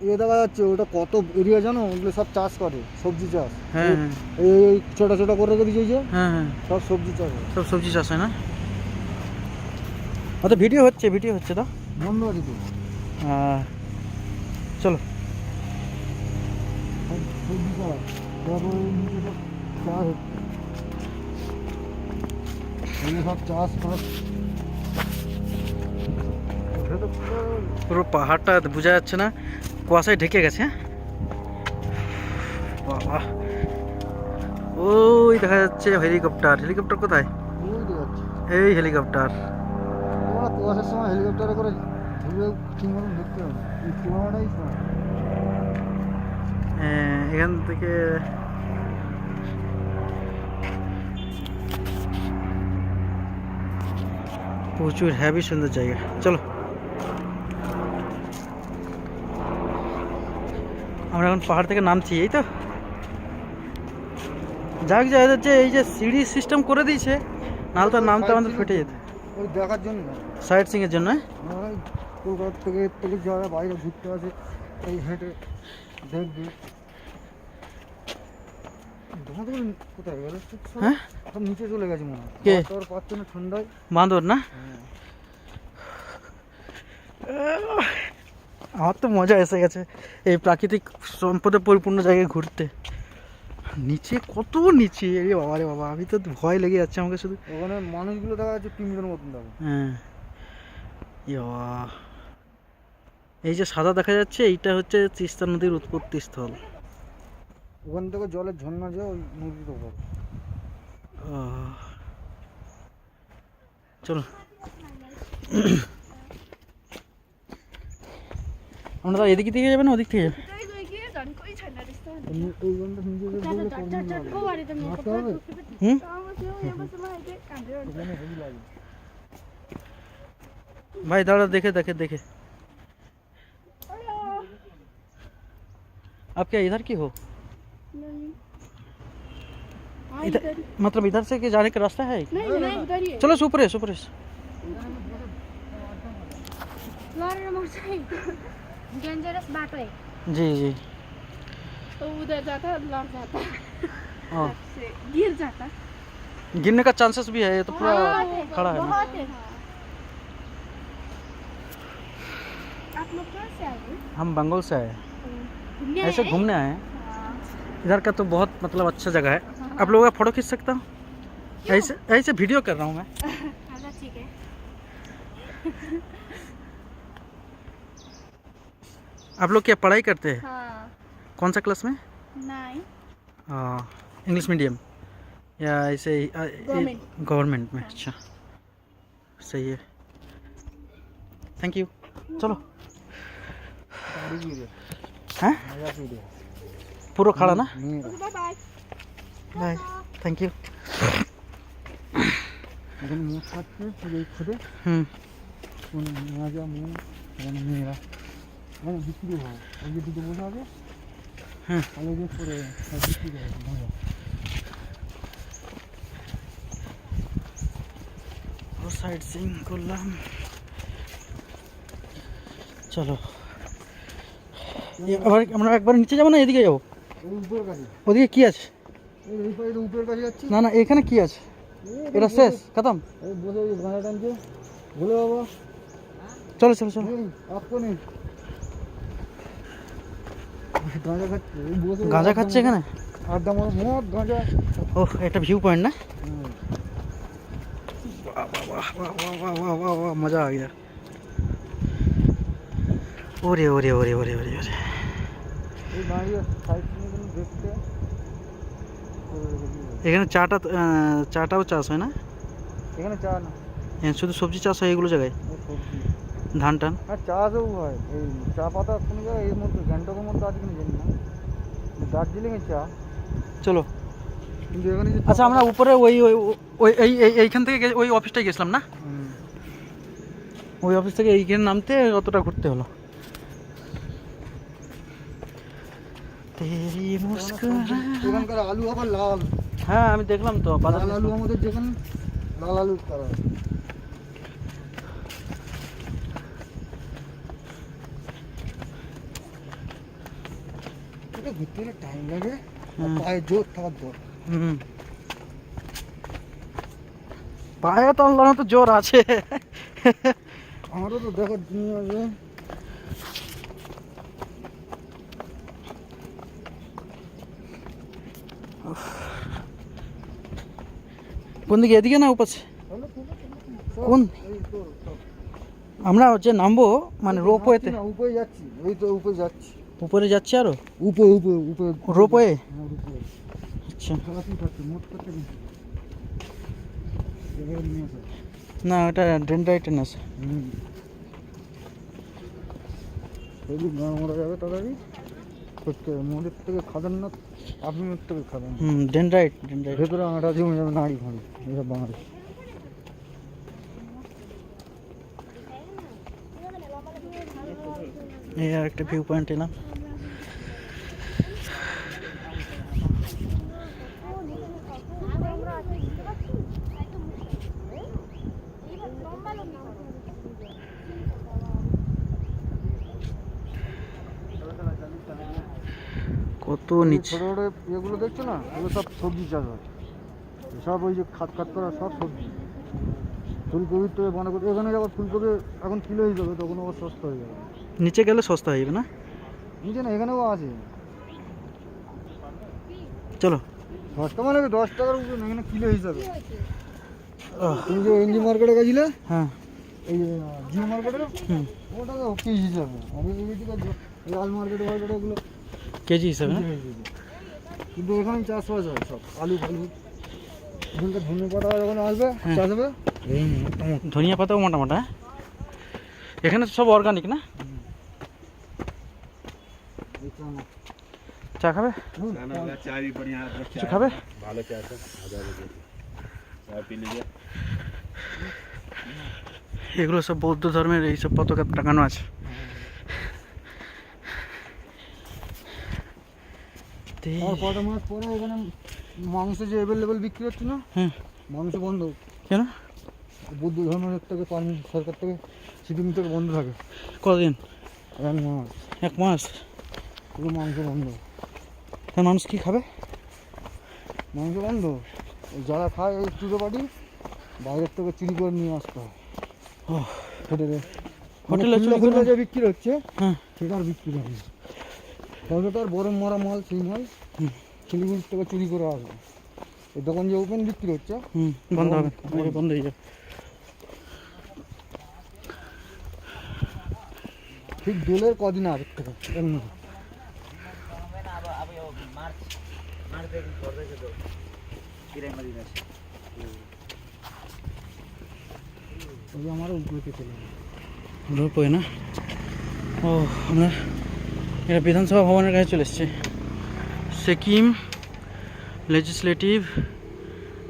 এ দেখা যাচ্ছে ওটা কত এরিয়া জানো, ওগুলো সব চাষ করে, সবজি চাষ। হ্যাঁ হ্যাঁ এই ছোট ছোট করে রেখে দিয়েছে, এই যে হ্যাঁ হ্যাঁ সব সবজি চাষ হয়। সব সবজি চাষ হয় না? তো ভিডিও হচ্ছে তো। বন্ধ আছে তো চলো। সব সবজি চাষ, তারপরে নিচে সব চাষ হচ্ছে, এগুলো সব চাষ ফাস। ওটা তো পুরো পাহাড়টা বোঝা যাচ্ছে না, কুয়াশায় ঢেকে গেছে। হ্যাঁ বাবা, ওই দেখা যাচ্ছে হেলিকপ্টার। হেলিকপ্টার কোথায়? বুঝতে পারছি, এই হেলিকপ্টার। তোমরা কুয়াশার সময় হেলিকপ্টারে করে ঘুরে ঠিক মতন দেখতে হবে, এই তুলনাটাই সময়। এখান থেকে প্রচুর হেভি সুন্দর জায়গা। চলো, আমরা এখন পাহাড় থেকে নামছি, এই তো। যাক, যা হচ্ছে এই যে সিঁড়ি সিস্টেম করে দিয়েছে, নাহলে তো নামতে আমাদের ফেটে যেত। ওই দেখার জন্য না, সাইড সিং এর জন্য। ওই কলকাতা থেকে যারা বাইরে ঘুরতে আসে এই হেঁটে দেখবে। তোমাদের কোথায় গেলে? হ্যাঁ, সব নিচে চলে গেছে মনে হয়, কে? তোর পাচ্ছে না ঠান্ডায়। বান্দর না? হ্যাঁ। আমার তো মজা এসে গেছে এই প্রাকৃতিক সম্পদে পরিপূর্ণ জায়গায় ঘুরতে। নিচে কত নিচে, আরে বাবা রে বাবা, আমি তো ভয় লেগে যাচ্ছে আমাকে শুধু। ওখানে মানুষগুলো দেখা যাচ্ছে তিনজনের মতন দেখো। হ্যাঁ, ইয়া, এই যে সাদা দেখা যাচ্ছে, এইটা হচ্ছে তিস্তা নদীর উৎপত্তি স্থল। ওখান থেকে জলের ঝর্ণা যায় ওই নদীর ওপর। চলো, আমরা এদিকে থেকে যাবে না ওদিক থেকে যাবে? ওই ঘন্টা নিজে মারতে হবে, হুম, ওখানে হেভি লাগে। भाई दादा, देखे देखे देखे। आप क्या इधर की हो? इधर मतलब इधर से के जाने का रास्ता है? नहीं उधर ही है। चलो, सुपर है सुपर है। डेंजरस बाटो है, जी जी। तो उधर जाता लड़ जाता हाँ, से गिर जाता। गिरने का चांसेस भी है, ये तो पूरा खड़ा है ना। बहुत है। आप लोग कहाँ से आए हो? हम बंगाल से आए, घूमने ऐसे आए? घूमने आए हैं। हाँ। इधर का तो बहुत मतलब अच्छा जगह है। आप लोगों का फोटो खींच सकता हूँ? ऐसे ऐसे वीडियो कर रहा हूँ मैं। अच्छा, ठीक है। आप लोग क्या पढ़ाई करते हैं? हाँ, कौन सा क्लास में? 9 इंग्लिश मीडियम या ऐसे गवर्नमेंट। गवर्नमेंट में? अच्छा, सही है, थैंक यू। चलो। हाँ, মজা পেয়ে पूरा खड़ा ना? মেয়েরা bye bye. Bye, thank you. এখানে মুখ খাচ্ছে এই খুঁড়ে, কোনো মজা মেয়ে, এখানে মেয়েরা এখানে বিক্রি হয়, ওই যে দুটো বসে আছে, হ্যাঁ, আলো দিয়ে করে সব বিক্রি করে মজা। সাইড সিং করলাম। চলো, আবার আমরা একবার নিচে যাবো না এদিকে যাবো? এই উপরের কাছে, ওদিকে কি আছে? এই পাশে উপরের কাছে যাচ্ছি। না না, এখানে কি আছে? এটা শেষ, খতম। এই বসে ওই গাঁজা টানছে, বলে বাবা চলো চলো চলো। নেই আপকো নেই, গাঁজা খাচ্ছে, এই বসে গাঁজা খাচ্ছে এখানে? আড্ডা মারো, মদ গাঁজা। ওহ, এটা ভিউ পয়েন্ট না? হুম। वाह वाह वाह वाह वाह वाह वाह वाह, मजा आ गया। ओरे ओरे ओरे ओरे ओरे ओरे। এই দাঁড়িয়ে সাইড থেকে দেখতে এখানে চাটাও চাষ হয় না? এখানে চা না, এখানে শুধু সবজি চাষ হয় এগুলো জায়গায়? এই সবজি ধান টান? আর চাষও হয়, এই চা পাতা কোনো জায়গায় এর মধ্যে গ্যাংটকের মধ্যে আছে কিনা জানি না, দার্জিলিংয়ের চা। চলো। কিন্তু এখানে যে আচ্ছা, আমরা উপরে ওই ওই ওই এইখান থেকে ওই অফিসটায় গেছিলাম না? ওই অফিস থেকে এইখানে নামতে অতটা ঘুরতে হলো। তেরি মুস্কুরা। এখানকার আলু আবার লাল, হ্যাঁ, আমি দেখলাম তো বাজার লাল আলু আমাদের যেখানে লাল আলু করা হয়। থেকে ঘুরতে গেলে টাইম লাগে, হুম। পায়ে জোর থাকার দর। হুম, পায়ে তো আল্লাহর মতো জোর আছে। আমারও তো দেখার দুনিয়া আছে। কোন দিকে, এদিকে না ওপাশে? কোন আমরা হচ্ছে নামবো মানে রোপওয়েতে? উপরে যাচ্ছি, ওই তো উপরে যাচ্ছি, উপরে যাচ্ছি আরো উপরে উপরে উপরে রোপওয়ে। হ্যাঁ, উপরে। আচ্ছা, খেলাতেই থাকছে, মোট করতে কিন্তু এবারে নিয়ে আসো। না ওটা ডেনড্রাইটেন আছে। সেদিক গাঁ মারা যাবে তাড়াতাড়ি করতে হবে। মোড়ের থেকে খাদান্নাথ, আফিমের থেকে খাদান, হুম, ডেনড্রাইট। ভেতরে আঁটা জমে যাবে, নাড়ি ফাঁড়ি এসব বাঙালি। এই আর একটা ভিউ পয়েন্ট এলাম। কত নিচে, ছোটো ছোটো ইয়েগুলো দেখছো না, এগুলো সব সবজি চাষ হয়। সব ওই যে খাত খাত করা সব সবজি। ফুলকপির থেকে বাঁধাকপি, এখানে আবার ফুলকপি এখন কিলো হিসাবে, তখন আবার সস্তা হয়ে যাবে। নিচে গেলে সস্তা হয়ে যাবে না? নিচে না, এখানেও আছে। চলো। 10 টাকা নেবে, 10 টাকার উপরে না, এখানে কিলো হিসাবে। আহ, তুমি যে এনজি মার্কেটে গেছিলে, হ্যাঁ। এই জিও মার্কেটে, হুম, ওটা তো পিস হিসাবে। আমি এদিকে লাল মার্কেটে মার্কেটে ওগুলো কেজি হিসাবে না? কেজি হিসেবে। কিন্তু এখানে চাষবাস হয় সব, আলু ফালু। এখানকার ধনে পাতা যখন আসবে হ্যাঁ। চাষ হবে, এই মোটামুটি ধনিয়া পাতাও মোটা মোটা। এখানে তো সব অর্গানিক না? চা খাবে? কিছু খাবে? এগুলো সব বৌদ্ধ ধর্মের এইসব পতাকা টাঙানো আছে। আর কটা মাস পরে এখানে মাংস যে অ্যাভেলেবেল বিক্রি হচ্ছে না, হ্যাঁ। মাংস বন্ধ। কেন? বৌদ্ধ ধর্মের থেকে পারমিশন সরকার থেকে, সিকিম থেকে বন্ধ থাকে কদিন? 1 মাস, 1 মাস? পুরো মাংস বন্ধ। তার মানুষ কি খাবে? মাংস বন্ধ। ওই যারা খায় এই চুড়ো পাটি, বাইরের থেকে চুরি করে নিয়ে আসতে হয় ও, হোটেলে। হোটেলে চুরি খুলে করে? যে বিক্রি হচ্ছে, হ্যাঁ। সেটা আর বিক্রি হয় না। তবে তো আর বড় মরা মাল, সেই মাল হুম। শিলিগুড়ির থেকে চুরি করে আসবে। এই দোকান যে ওপেন বিক্রি হচ্ছে, হুম, বন্ধ হবে, বন্ধ হয়ে যাবে। ঠিক দোলের কদিন আগের থেকে এমনি। ওই আমারও উপরে চলে গেল। রোপওয়ে না? ও, আমরা এটা বিধানসভা ভবনের কাছে চলে এসেছি। সিকিম লেজিসলেটিভ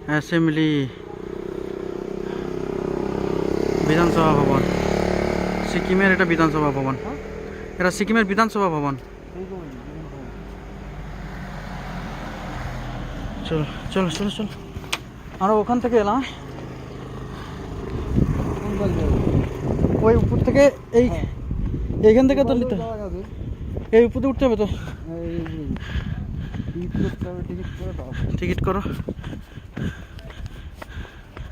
অ্যাসেম্বলি বিধানসভা ভবন। সিকিমের এটা বিধানসভা ভবন। এটা সিকিমের বিধানসভা ভবন। চলো চলো চলো চলো, আমরা ওখান থেকে এলাম। কোন কাজ যাবে? ওই উপর থেকে এই এইখান থেকে তো নিতে, যাওয়া যাবে। এই উপরে উঠতে হবে তো। টিকিট করতে হবে, টিকিট করে দাও। টিকিট করো।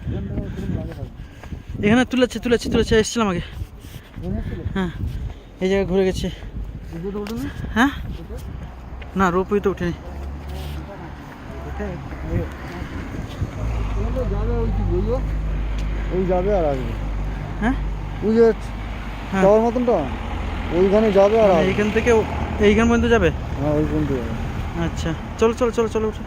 এখান থেকে কিরকম লাগে থাকবে? এখানে তুলেছে এসেছিলাম আগে। মনে ছিল? হ্যাঁ, এই জায়গায় ঘুরে গেছি। দুটো তো ওঠেনি? হ্যাঁ, না রোপওয়ে তো উঠিনি। এখান থেকে যাবে ওই কি বলবো, ওই যাবে আর আসবে। হ্যাঁ ওই যে হ্যাঁ, যাওয়ার মতনটা, ওইখানে যাবে আর আসবে। এইখান থেকে এইখান পর্যন্ত যাবে। হ্যাঁ, ওই পর্যন্ত যাবে। আচ্ছা, চলো চলো চলো চলো উঠো।